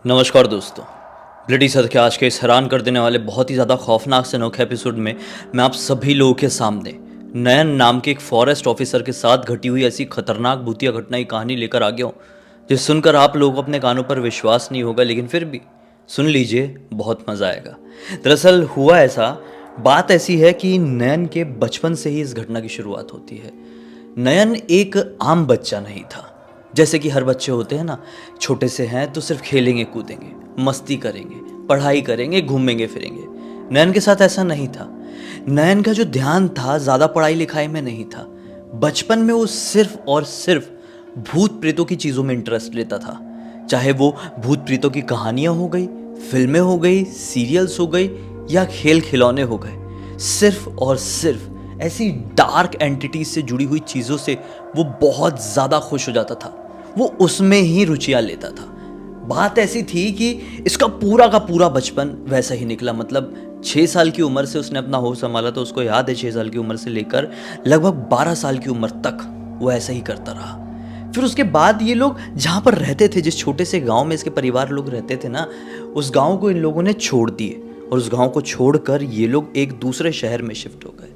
नमस्कार दोस्तों। Bloody sir के आज के इस हैरान कर देने वाले बहुत ही ज़्यादा खौफनाक से अनोखे एपिसोड में मैं आप सभी लोगों के सामने नयन नाम के एक फॉरेस्ट ऑफिसर के साथ घटी हुई ऐसी खतरनाक भूतिया घटना की कहानी लेकर आ गया हूँ, जिसे सुनकर आप लोगों को अपने कानों पर विश्वास नहीं होगा, लेकिन फिर भी सुन लीजिए, बहुत मज़ा आएगा। दरअसल हुआ ऐसा, बात ऐसी है कि नयन के बचपन से ही इस घटना की शुरुआत होती है। नयन एक आम बच्चा नहीं था, जैसे कि हर बच्चे होते हैं ना। छोटे से हैं तो सिर्फ खेलेंगे कूदेंगे, मस्ती करेंगे, पढ़ाई करेंगे, घूमेंगे फिरेंगे। नयन के साथ ऐसा नहीं था। नयन का जो ध्यान था ज़्यादा पढ़ाई लिखाई में नहीं था। बचपन में वो सिर्फ और सिर्फ भूत प्रेतों की चीज़ों में इंटरेस्ट लेता था। चाहे वो भूत प्रेतों की कहानियाँ हो गई, फिल्में हो गई, सीरियल्स हो गई या खेल खिलौने हो गए, सिर्फ और सिर्फ ऐसी डार्क एंटिटीज से जुड़ी हुई चीज़ों से वो बहुत ज़्यादा खुश हो जाता था। वो उसमें ही रुचियाँ लेता था। बात ऐसी थी कि इसका पूरा का पूरा बचपन वैसा ही निकला। मतलब 6 साल की उम्र से उसने अपना होश संभाला, तो उसको याद है 6 साल की उम्र से लेकर लगभग 12 साल की उम्र तक वो ऐसा ही करता रहा। फिर उसके बाद ये लोग जहाँ पर रहते थे, जिस छोटे से गांव में इसके परिवार लोग रहते थे ना, उस गांव को इन लोगों ने छोड़ दिए और उस गांव को छोड़कर ये लोग एक दूसरे शहर में शिफ्ट हो गए।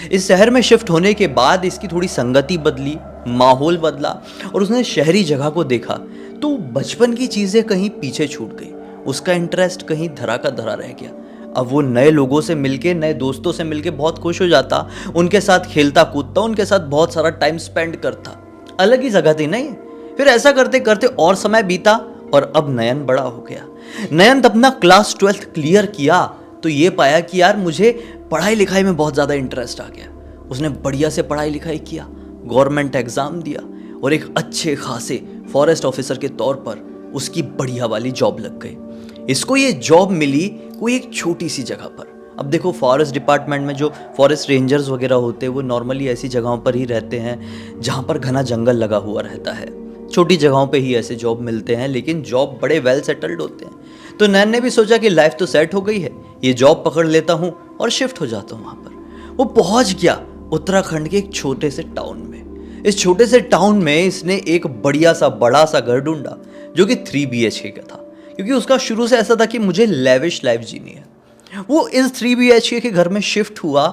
इस शहर में शिफ्ट होने के बाद इसकी थोड़ी संगति बदली, माहौल बदला और उसने शहरी जगह को देखा, तो बचपन की चीज़ें कहीं पीछे छूट गई। उसका इंटरेस्ट कहीं धरा का धरा रह गया। अब वो नए लोगों से मिलके, नए दोस्तों से मिलके बहुत खुश हो जाता, उनके साथ खेलता कूदता, उनके साथ बहुत सारा टाइम स्पेंड करता। अलग ही जगह थी नहीं। फिर ऐसा करते करते और समय बीता और अब नयन बड़ा हो गया। नयन अपना क्लास 12th क्लियर किया तो ये पाया कि यार मुझे पढ़ाई लिखाई में बहुत ज़्यादा इंटरेस्ट आ गया। उसने बढ़िया से पढ़ाई लिखाई किया, गवर्नमेंट एग्ज़ाम दिया और एक अच्छे खासे फॉरेस्ट ऑफिसर के तौर पर उसकी बढ़िया वाली जॉब लग गई। इसको ये जॉब मिली कोई एक छोटी सी जगह पर। अब देखो, फॉरेस्ट डिपार्टमेंट में जो फॉरेस्ट रेंजर्स वगैरह होते हैं वो नॉर्मली ऐसी जगहों पर ही रहते हैं जहाँ पर घना जंगल लगा हुआ रहता है। छोटी जगहों पे ही ऐसे जॉब मिलते हैं, लेकिन जॉब बड़े वेल सेटल्ड होते हैं। तो नैन ने भी सोचा कि लाइफ तो सेट हो गई है, ये जॉब पकड़ लेता हूँ और शिफ्ट हो जाता हूँ वहाँ पर। वो पहुँच गया उत्तराखंड के एक छोटे से टाउन में। इस छोटे से टाउन में इसने एक बढ़िया सा बड़ा सा घर ढूंढा जो कि 3 BHK का था, क्योंकि उसका शुरू से ऐसा था कि मुझे लेविश लाइफ जीनी है। वो इस 3 BHK के घर में शिफ्ट हुआ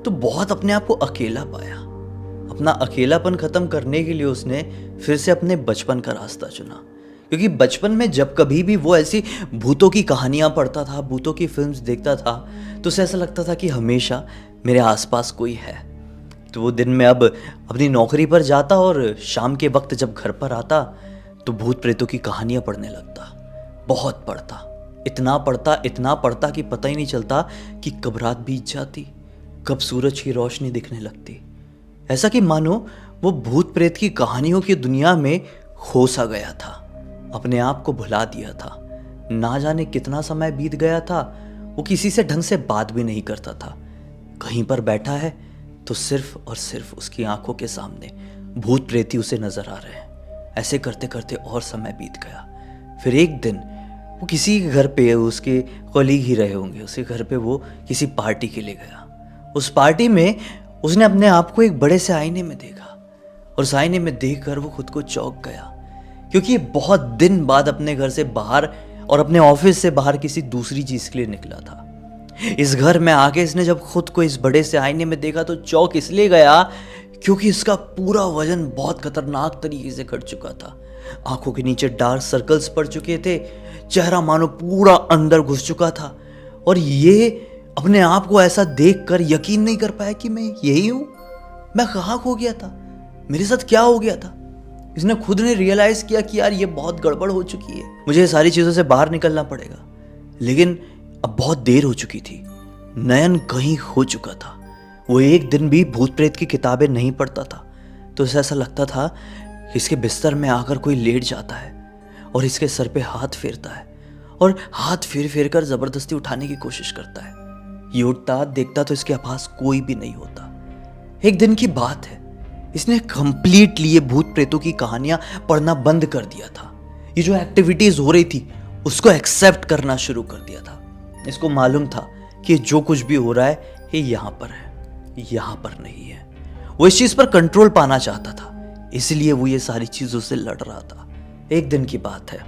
तो बहुत अपने आप को अकेला पाया। अपना अकेलापन खत्म करने के लिए उसने फिर से अपने बचपन का रास्ता चुना, क्योंकि बचपन में जब कभी भी वो ऐसी भूतों की कहानियाँ पढ़ता था, भूतों की फिल्म्स देखता था, तो उसे ऐसा लगता था कि हमेशा मेरे आसपास कोई है। तो वो दिन में अब अपनी नौकरी पर जाता और शाम के वक्त जब घर पर आता तो भूत प्रेतों की कहानियाँ पढ़ने लगता। बहुत पढ़ता, इतना पढ़ता कि पता ही नहीं चलता कि कब रात बीत जाती, कब सूरज की रोशनी दिखने लगती। ऐसा कि मानो वो भूत प्रेत की कहानियों की दुनिया में खो सा गया था, अपने आप को भुला दिया था। ना जाने कितना समय बीत गया था, वो किसी से ढंग से बात भी नहीं करता था। कहीं पर बैठा है तो सिर्फ और सिर्फ उसकी आंखों के सामने भूत प्रेत ही उसे नजर आ रहे हैं। ऐसे करते करते और समय बीत गया। फिर एक दिन वो किसी के घर पे, उसके कॉलीग ही रहे होंगे, उसके घर पे वो किसी पार्टी के लिए गया। उस पार्टी में उसने अपने आप को एक बड़े से आईने में देखा और उस आईने में देखकर वो खुद को चौंक गया, क्योंकि ये बहुत दिन बाद अपने घर से बाहर और अपने ऑफिस से बाहर किसी दूसरी चीज के लिए निकला था। इस घर में आके इसने जब खुद को इस बड़े से आईने में देखा तो चौंक इसलिए गया क्योंकि इसका पूरा वजन बहुत खतरनाक तरीके से घट चुका था। आंखों के नीचे डार्क सर्कल्स पड़ चुके थे, चेहरा मानो पूरा अंदर घुस चुका था। और ये अपने आप को ऐसा देखकर यकीन नहीं कर पाया कि मैं यही हूं। मैं कहाँ खो गया था, मेरे साथ क्या हो गया था। इसने खुद ने रियलाइज किया कि यार ये बहुत गड़बड़ हो चुकी है, मुझे ये सारी चीजों से बाहर निकलना पड़ेगा। लेकिन अब बहुत देर हो चुकी थी। नयन कहीं खो चुका था। वो एक दिन भी भूत प्रेत की किताबें नहीं पढ़ता था, तो उसे ऐसा लगता था कि इसके बिस्तर में आकर कोई लेट जाता है और इसके सर पे हाथ फेरता है और हाथ फेर फेर कर जबरदस्ती उठाने की कोशिश करता है। ये उठता, देखता तो इसके पास कोई भी नहीं होता। एक दिन की बात है, इसने कंप्लीटली ये भूत प्रेतों की कहानियां पढ़ना बंद कर दिया था। ये जो एक्टिविटीज हो रही थी उसको एक्सेप्ट करना शुरू कर दिया था। इसको मालूम था कि जो कुछ भी हो रहा है ये यहाँ पर है, यहाँ पर नहीं है। वो इस चीज पर कंट्रोल पाना चाहता था, इसलिए वो ये सारी चीजों से लड़ रहा था। एक दिन की बात है,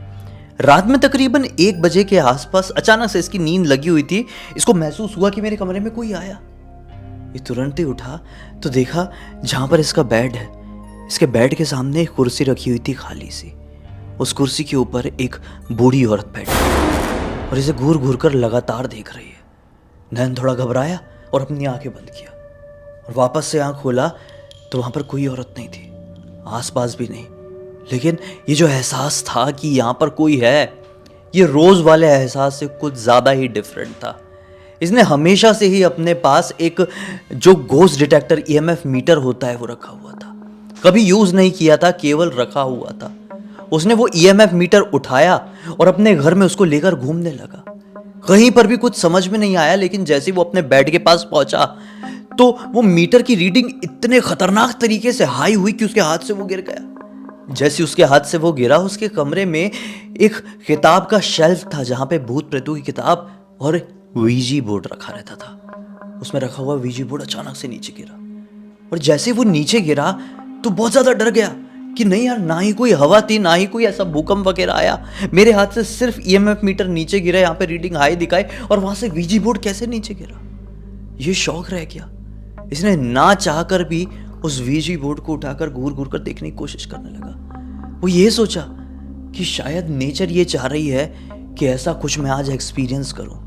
रात में तकरीबन 1 बजे के आसपास अचानक से इसकी नींद लगी हुई थी। इसको महसूस हुआ कि मेरे कमरे में कोई आया। ये तुरंत ही उठा तो देखा जहां पर इसका बेड है, इसके बेड के सामने एक कुर्सी रखी हुई थी खाली सी। उस कुर्सी के ऊपर एक बूढ़ी औरत बैठी और इसे घूर घूर कर लगातार देख रही है। नैन थोड़ा घबराया और अपनी आंखें बंद किया और वापस से आंख खोला तो वहां पर कोई औरत नहीं थी, आसपास भी नहीं। लेकिन ये जो एहसास था कि यहाँ पर कोई है, ये रोज वाले एहसास से कुछ ज़्यादा ही डिफरेंट था। इसने हमेशा से ही अपने पास एक जो घोस्ट डिटेक्टर ईएमएफ मीटर होता है वो रखा हुआ था। कभी यूज़ नहीं किया था, केवल रखा हुआ था। उसने वो ईएमएफ मीटर उठाया और अपने घर में उसको लेकर घूमने लगा। कहीं पर भी कुछ समझ में नहीं आया, लेकिन जैसे वो अपने बेड के पास पहुंचा तो वो मीटर की रीडिंग इतने खतरनाक तरीके से हाई हुई कि उसके हाथ से वो गिर गया। जैसे उसके हाथ से वो गिरा, उसके कमरे में एक किताब का शेल्फ था जहां पे भूत प्रेतों की किताब और वीजी बोर्ड रखा रहता था। उसमें रखा हुआ वीजी बोर्ड अचानक से नीचे गिरा और जैसे वो नीचे गिरा तो बहुत ज्यादा डर गया कि नहीं यार, ना ही कोई हवा थी, ना ही कोई ऐसा भूकंप वगैरह आया। मेरे हाथ से सिर्फ ईएमएफ मीटर नीचे गिरा, यहाँ पे रीडिंग हाई दिखाए और वहां से वीजी बोर्ड कैसे नीचे गिरा। ये शौक रह गया। इसने ना चाहकर भी उस वीजी बोर्ड को उठाकर घूर घूर कर देखने की कोशिश करने लगा। वो ये सोचा कि शायद नेचर ये चाह रही है कि ऐसा कुछ मैं आज एक्सपीरियंस करूं,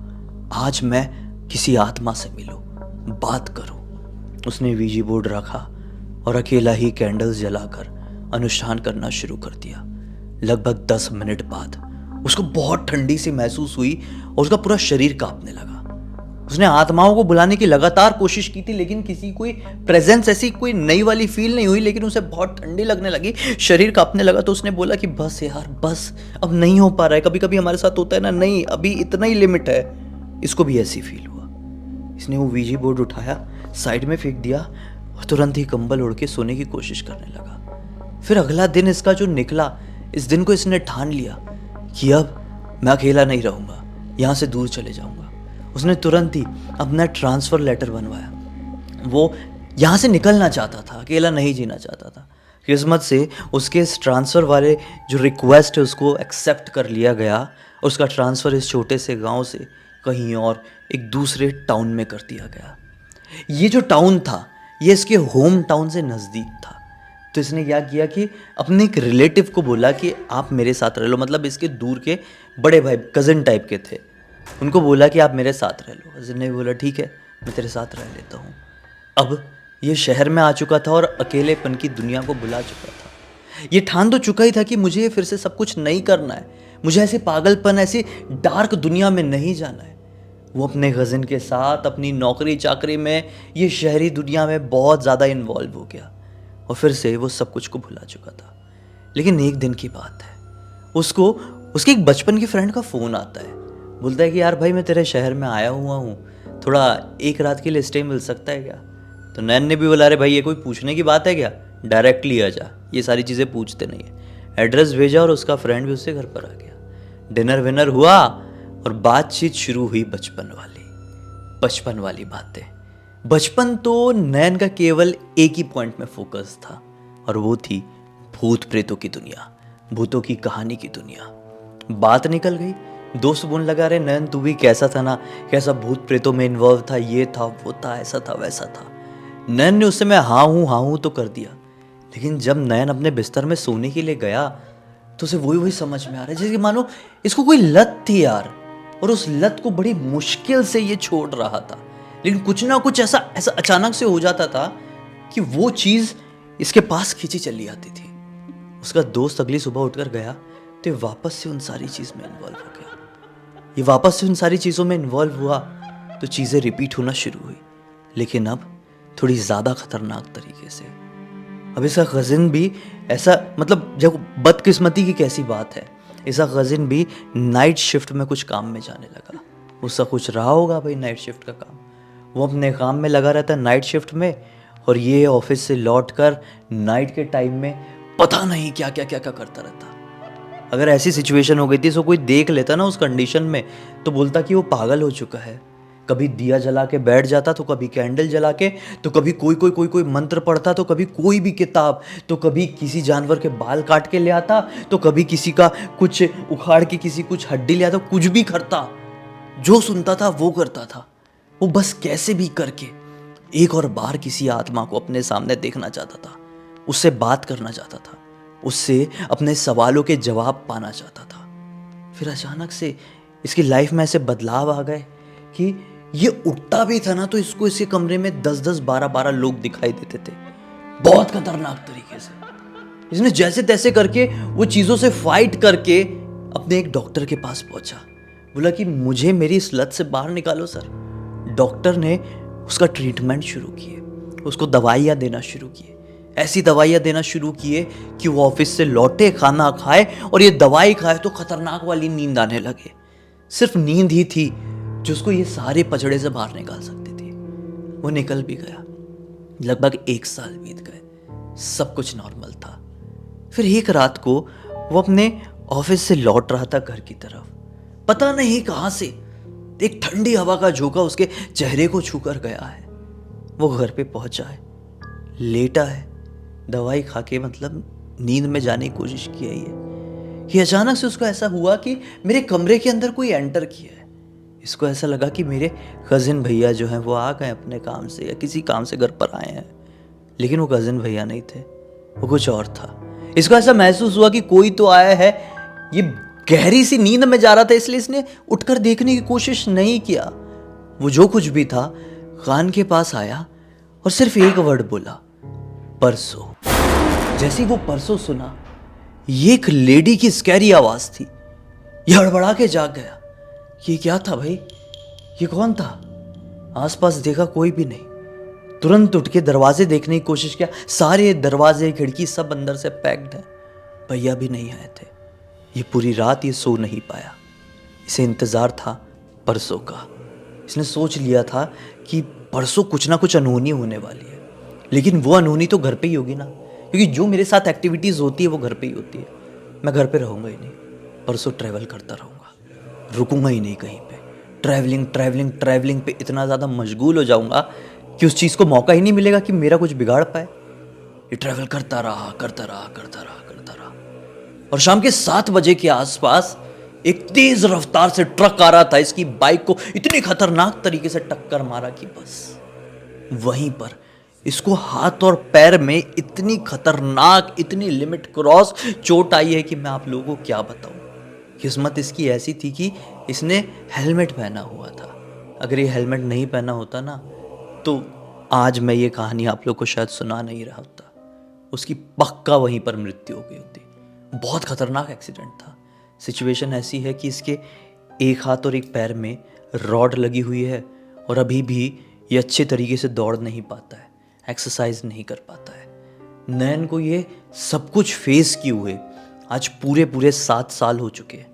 आज मैं किसी आत्मा से मिलूं, बात करूं। उसने वीजी बोर्ड रखा और अकेला ही कैंडल्स जलाकर अनुष्ठान करना शुरू कर दिया। लगभग 10 मिनट बाद उसको बहुत ठंडी सी महसूस हुई और उसका पूरा शरीर कांपने लगा। उसने आत्माओं को बुलाने की लगातार कोशिश की थी, लेकिन किसी कोई प्रेजेंस ऐसी कोई नई वाली फील नहीं हुई। लेकिन उसे बहुत ठंडी लगने लगी, शरीर कांपने लगा। तो उसने बोला कि बस यार बस, अब नहीं हो पा रहा है। कभी कभी हमारे साथ होता है ना, नहीं अभी इतना ही लिमिट है। इसको भी ऐसी फील हुआ। इसने वो वीजी बोर्ड उठाया, साइड में फेंक दिया और तुरंत ही कंबल ओढ़ के सोने की कोशिश करने लगा। फिर अगला दिन इसका जो निकला, इस दिन को इसने ठान लिया कि अब मैं अकेला नहीं रहूंगा, यहाँ से दूर चले जाऊंगा। उसने तुरंत ही अपना ट्रांसफ़र लेटर बनवाया। वो यहाँ से निकलना चाहता था, अकेला नहीं जीना चाहता था। किस्मत से उसके इस ट्रांसफ़र वाले जो रिक्वेस्ट है उसको एक्सेप्ट कर लिया गया। उसका ट्रांसफ़र इस छोटे से गांव से कहीं और एक दूसरे टाउन में कर दिया गया। ये जो टाउन था ये इसके होम टाउन से नज़दीक था। तो इसने क्या किया कि अपने एक रिलेटिव को बोला कि आप मेरे साथ रह लो, मतलब इसके दूर के बड़े भाई कज़न टाइप के थे। उनको बोला कि आप मेरे साथ रह लो। कज़न ने बोला ठीक है, मैं तेरे साथ रह लेता हूँ। अब ये शहर में आ चुका था और अकेलेपन की दुनिया को बुला चुका था। ये ठान तो चुका ही था कि मुझे ये फिर से सब कुछ नहीं करना है, मुझे ऐसे पागलपन, ऐसी डार्क दुनिया में नहीं जाना है। वो अपने कज़न के साथ अपनी नौकरी चाकरी में, ये शहरी दुनिया में बहुत ज़्यादा इन्वॉल्व हो गया और फिर से वो सब कुछ को भुला चुका था। लेकिन एक दिन की बात है, उसको उसके एक बचपन के फ्रेंड का फ़ोन आता है। बोलता है कि यार भाई, मैं तेरे शहर में आया हुआ हूँ, थोड़ा एक रात के लिए स्टे मिल सकता है क्या? तो नैन ने भी बोला अरे भाई, ये कोई पूछने की बात है क्या, डायरेक्टली आ जा, ये सारी चीज़ें पूछते नहीं है। एड्रेस भेजा और उसका फ्रेंड भी उससे घर पर आ गया। डिनर विनर हुआ और बातचीत शुरू हुई बचपन वाली बातें। बचपन तो नैन का केवल एक ही पॉइंट में फोकस था और वो थी भूत प्रेतों की दुनिया, भूतों की कहानी की दुनिया। बात निकल गई, दोस्त बोलने लगा रहे नैन तू भी कैसा था ना, कैसा भूत प्रेतों में इन्वॉल्व था, ये था वो था, ऐसा था वैसा था। नैन ने उस समय हाँ हूँ तो कर दिया। लेकिन जब नैन अपने बिस्तर में सोने के लिए गया तो उसे वही समझ में आ रहा है जैसे कि मानो इसको कोई लत थी यार, और उस लत को बड़ी मुश्किल से ये छोड़ रहा था। लेकिन कुछ ना कुछ ऐसा अचानक से हो जाता था कि वो चीज़ इसके पास खींची चली आती थी। उसका दोस्त अगली सुबह उठकर गया तो वापस से उन सारी चीज़ में इन्वॉल्व हो गया। ये वापस से उन सारी चीज़ों में इन्वॉल्व हुआ तो चीज़ें रिपीट होना शुरू हुई, लेकिन अब थोड़ी ज़्यादा खतरनाक तरीके से। अब इसका कज़िन भी ऐसा, मतलब जब बदकिस्मती की कैसी बात है, इसका कज़िन भी नाइट शिफ्ट में कुछ काम में जाने लगा। उसका कुछ रहा होगा भाई नाइट शिफ्ट का काम, वो अपने काम में लगा रहता है नाइट शिफ्ट में, और ये ऑफिस से लौटकर नाइट के टाइम में पता नहीं क्या करता रहता। अगर ऐसी सिचुएशन हो गई थी, सो कोई देख लेता ना उस कंडीशन में तो बोलता कि वो पागल हो चुका है, कभी दिया जला के बैठ जाता तो कभी कैंडल जला के, तो कभी कोई मंत्र पढ़ता, तो कभी कोई भी किताब, तो कभी किसी जानवर के बाल काट के ले आता, तो कभी किसी का कुछ उखाड़ के किसी कुछ हड्डी ले आता, कुछ भी करता। जो सुनता था वो करता था। वो बस कैसे भी करके एक और बार किसी आत्मा को अपने सामने देखना चाहता था, उससे बात करना चाहता था, उससे अपने सवालों के जवाब पाना चाहता था। फिर अचानक से इसकी लाइफ में ऐसे बदलाव आ गए कि ये उठता भी था ना तो इसको इसके कमरे में 10-10, 12-12 लोग दिखाई देते थे, बहुत खतरनाक तरीके से। इसने जैसे तैसे करके वो चीज़ों से फाइट करके अपने एक डॉक्टर के पास पहुंचा। बोला कि मुझे मेरी इस लत से बाहर निकालो सर। डॉक्टर ने उसका ट्रीटमेंट शुरू किए, उसको दवाइयाँ देना शुरू किए, ऐसी दवाइयाँ देना शुरू किए कि वो ऑफिस से लौटे, खाना खाए और ये दवाई खाए तो खतरनाक वाली नींद आने लगे। सिर्फ नींद ही थी जो उसको ये सारे पचड़े से बाहर निकाल सकती थी। वो निकल भी गया। लगभग 1 साल बीत गए, सब कुछ नॉर्मल था। फिर एक रात को वो अपने ऑफिस से लौट रहा था घर की तरफ। पता नहीं कहां से एक ठंडी हवा का झोंका उसके चेहरे को छूकर गया है। वो घर पे पहुंचा है, लेटा है, दवाई खा के मतलब नींद में जाने की कोशिश की है ये अचानक से उसको ऐसा हुआ कि मेरे कमरे के अंदर कोई एंटर किया है। इसको ऐसा लगा कि मेरे कजिन भैया जो हैं वो आ गए अपने काम से या किसी काम से घर पर आए हैं, लेकिन वो कजिन भैया नहीं थे, वो कुछ और था। इसको ऐसा महसूस हुआ कि कोई तो आया है। ये गहरी सी नींद में जा रहा था, इसलिए इसने उठकर देखने की कोशिश नहीं किया। वो जो कुछ भी था कान के पास आया और सिर्फ एक वर्ड बोला, परसों। जैसे ही वो परसों सुना, ये एक लेडी की स्कैरी आवाज थी। ये हड़बड़ा के जाग गया। ये क्या था भाई, ये कौन था? आसपास देखा, कोई भी नहीं। तुरंत उठ के दरवाजे देखने की कोशिश किया, सारे दरवाजे खिड़की सब अंदर से पैक्ड है। भैया भी नहीं आए थे। ये पूरी रात ये सो नहीं पाया। इसे इंतजार था परसों का। इसने सोच लिया था कि परसों कुछ ना कुछ अनहोनी होने वाली है, लेकिन वो अनहोनी तो घर पे ही होगी ना, क्योंकि जो मेरे साथ एक्टिविटीज़ होती है वो घर पे ही होती है। मैं घर पे रहूँगा ही नहीं, परसों ट्रैवल करता रहूँगा, रुकूंगा ही नहीं कहीं पे। ट्रैवलिंग पे इतना ज़्यादा मशगूल हो जाऊँगा कि उस चीज़ को मौका ही नहीं मिलेगा कि मेरा कुछ बिगाड़ पाए। ये ट्रैवल करता रहा। और शाम के 7 बजे के आसपास एक तेज रफ्तार से ट्रक आ रहा था। इसकी बाइक को इतनी खतरनाक तरीके से टक्कर मारा कि बस वहीं पर इसको हाथ और पैर में इतनी खतरनाक, इतनी लिमिट क्रॉस चोट आई है कि मैं आप लोगों को क्या बताऊं। किस्मत इसकी ऐसी थी कि इसने हेलमेट पहना हुआ था। अगर ये हेलमेट नहीं पहना होता ना तो आज मैं ये कहानी आप लोग को शायद सुना नहीं रहा होता। उसकी पक्का वहीं पर मृत्यु हो गई होती। बहुत खतरनाक एक्सीडेंट था। सिचुएशन ऐसी है कि इसके एक हाथ और एक पैर में रॉड लगी हुई है और अभी भी ये अच्छे तरीके से दौड़ नहीं पाता है, एक्सरसाइज नहीं कर पाता है। नयन को ये सब कुछ फेस किए हुए आज पूरे 7 साल हो चुके हैं।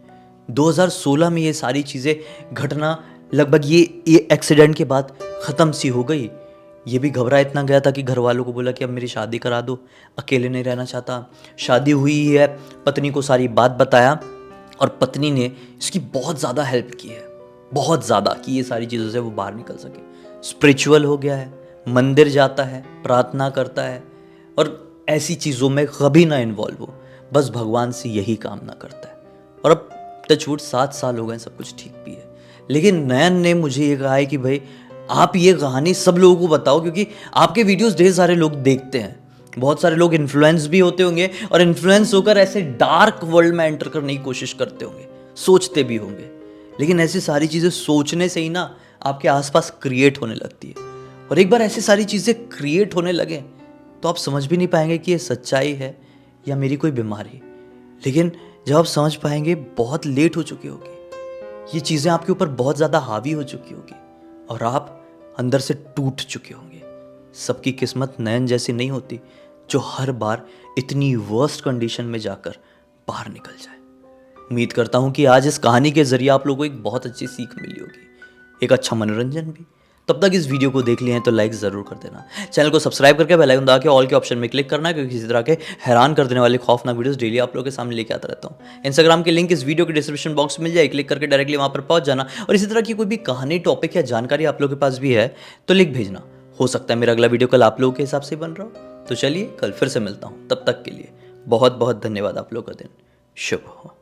2016 में ये सारी चीज़ें घटना लगभग ये एक्सीडेंट के बाद ख़त्म सी हो गई। ये भी घबरा इतना गया था कि घर वालों को बोला कि अब मेरी शादी करा दो, अकेले नहीं रहना चाहता। शादी हुई है, पत्नी को सारी बात बताया और पत्नी ने इसकी बहुत ज़्यादा हेल्प की है, बहुत ज़्यादा, कि ये सारी चीज़ों से वो बाहर निकल सके। स्पिरिचुअल हो गया है, मंदिर जाता है, प्रार्थना करता है और ऐसी चीज़ों में कभी ना इन्वॉल्व हो, बस भगवान से यही कामना करता है। और अब टचवुड 7 साल हो गए, सब कुछ ठीक भी है। लेकिन नयन ने मुझे ये कहा है कि भाई आप ये कहानी सब लोगों को बताओ, क्योंकि आपके वीडियोस ढेर सारे लोग देखते हैं। बहुत सारे लोग इन्फ्लुएंस भी होते होंगे और इन्फ्लुएंस होकर ऐसे डार्क वर्ल्ड में एंटर करने की कोशिश करते होंगे, सोचते भी होंगे। लेकिन ऐसी सारी चीज़ें सोचने से ही ना आपके आसपास क्रिएट होने लगती है। और एक बार ऐसी सारी चीज़ें क्रिएट होने लगे तो आप समझ भी नहीं पाएंगे कि ये सच्चाई है या मेरी कोई बीमारी। लेकिन जब आप समझ पाएंगे बहुत लेट हो चुकी होगी। ये चीज़ें आपके ऊपर बहुत ज़्यादा हावी हो चुकी होगी और आप अंदर से टूट चुके होंगे। सबकी किस्मत नयन जैसी नहीं होती जो हर बार इतनी वर्स्ट कंडीशन में जाकर बाहर निकल जाए। उम्मीद करता हूँ कि आज इस कहानी के जरिए आप लोगों को एक बहुत अच्छी सीख मिली होगी, एक अच्छा मनोरंजन भी। तब तक इस वीडियो को देख लिए हैं तो लाइक ज़रूर कर देना, चैनल को सब्सक्राइब करके बेल आइकन दबा के ऑल के ऑप्शन में क्लिक करना है, क्योंकि इसी तरह के हैरान कर देने वाले खौफनाक वीडियोस डेली आप लोगों के सामने लेके आता रहता हूँ। इंस्टाग्राम की लिंक इस वीडियो के डिस्क्रिप्शन बॉक्स में मिल जाए, क्लिक करके डायरेक्टली वहाँ पर पहुँच जाना। और इसी तरह की कोई भी कहानी, टॉपिक या जानकारी आप लोगों के पास भी है तो लिख भेजना। हो सकता है मेरा अगला वीडियो कल आप लोगों के हिसाब से बन रहा हो। तो चलिए कल फिर से मिलता हूँ, तब तक के लिए बहुत बहुत धन्यवाद। आप लोगों का दिन शुभ हो।